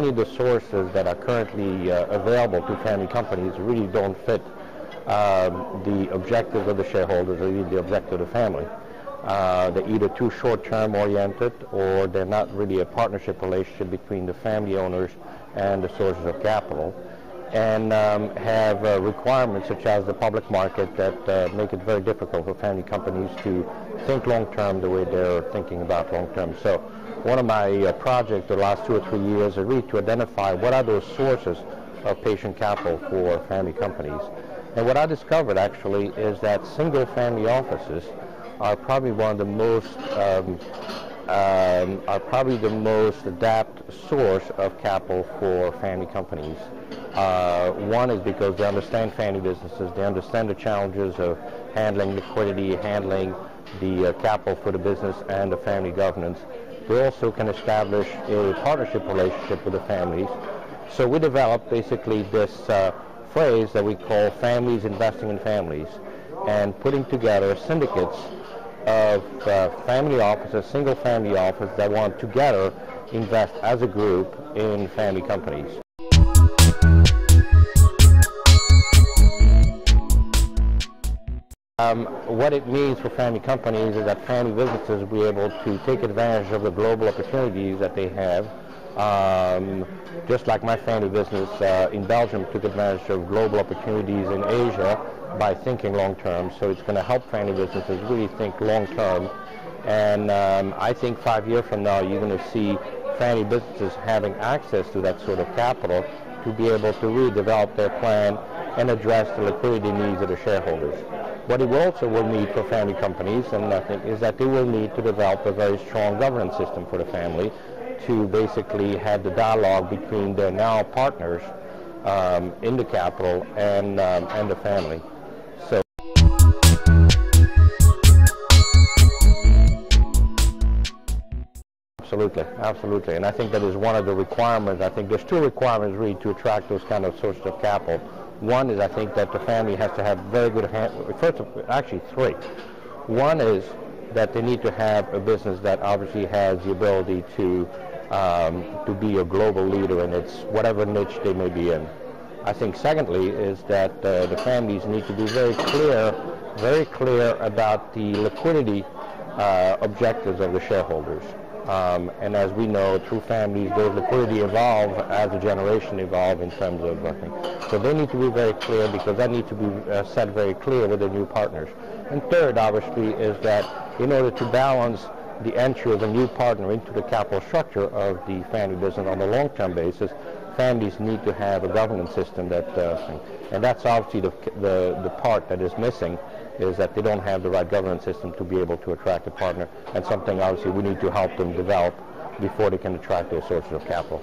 many of the sources that are currently available to family companies really don't fit the objectives of the shareholders or even the objective of the family. They're either too short-term oriented, or they're not really a partnership relationship between the family owners and the sources of capital, and have requirements such as the public market that make it very difficult for family companies to think long-term the way they're thinking about long-term. So one of my projects the last 2 or 3 years is really to identify what are those sources of patient capital for family companies. And what I discovered actually is that single-family offices are probably one of the most adapt source of capital for family companies. One is because they understand family businesses, they understand the challenges of handling liquidity, handling the capital for the business and the family governance. They also can establish a partnership relationship with the families. So we developed basically this phrase that we call families investing in families, and putting together syndicates of family offices, single family offices that want together invest as a group in family companies. What it means for family companies is that family businesses will be able to take advantage of the global opportunities that they have. Just like my family business in Belgium took advantage of global opportunities in Asia by thinking long-term. So it's going to help family businesses really think long-term. And I think 5 years from now, you're going to see family businesses having access to that sort of capital to be able to really develop their plan and address the liquidity needs of the shareholders. What it also will need for family companies, and I think, is that they will need to develop a very strong governance system for the family to basically have the dialogue between their now partners in the capital and the family. So absolutely, and I think that is one of the requirements. I think there's 2 requirements really to attract those kind of sources of capital. One is I think that the family has to have very good actually 3. One is that they need to have a business that obviously has the ability to be a global leader in its whatever niche they may be in. I think secondly is that the families need to be very clear about the liquidity objectives of the shareholders. And as we know, through families, those liquidity evolve as the generation evolve in terms of, I think. So they need to be very clear, because that needs to be set very clear with the new partners. And third, obviously, is that in order to balance the entry of a new partner into the capital structure of the family business on a long-term basis, families need to have a governance system that, and that's obviously the part that is missing, is that they don't have the right governance system to be able to attract a partner, and something obviously we need to help them develop before they can attract those sources of capital.